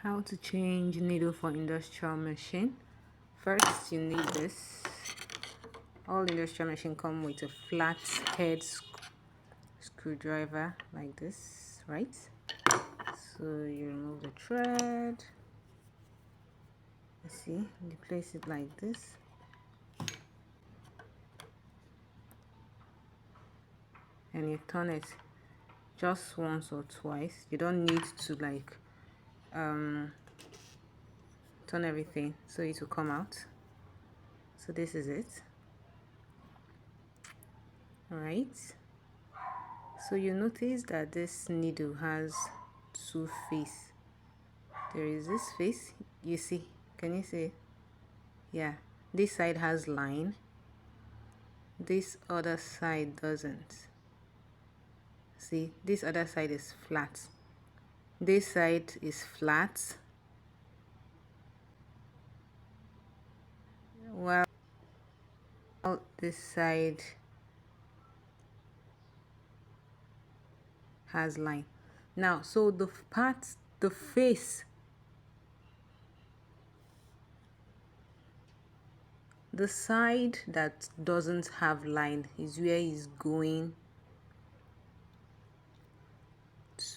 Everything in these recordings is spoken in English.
How to change needle for industrial machine. First, you need this. All industrial machine come with a flat head screwdriver like this, right? So you remove the thread. You see, you place it like this. And you turn it just once or twice. You don't need to like turn everything so it will come out. So this is it. All right, so you notice that this needle has two faces. There is this face, you see, can you see? Yeah, this side has line, this other side doesn't. See, this other side is flat, this side is flat, while this side has line. Now, so the face, the side that doesn't have line is where it's going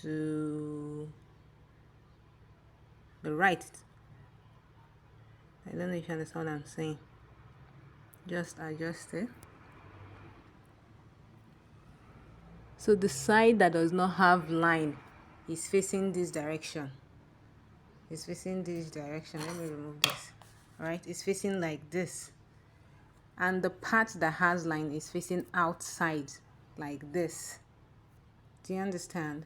to the right. I don't know if you understand what I'm saying. Just adjust it. So the side that does not have line is facing this direction. It's facing this direction. Let me remove this. Alright, it's facing like this. And the part that has line is facing outside like this. Do you understand?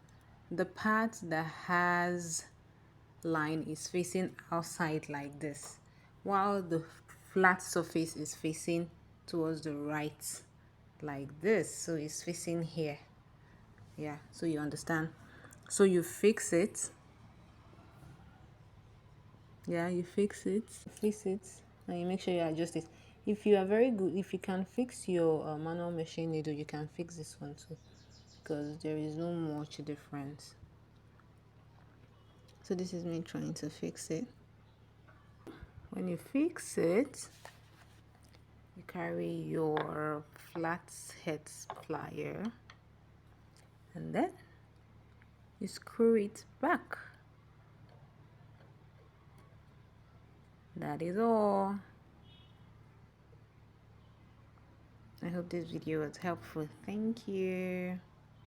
The part that has line is facing outside like this, while the flat surface is facing towards the right like this. So it's facing here. Yeah, so you understand. So you fix it. Yeah, you fix it, and you make sure you adjust it. If you are very good, if you can fix your manual machine needle, you can fix this one too, because there is no much difference. So this is me trying to fix it. When you fix it, you carry your flat head plier and then you screw it back. That is all. I hope this video was helpful. Thank you.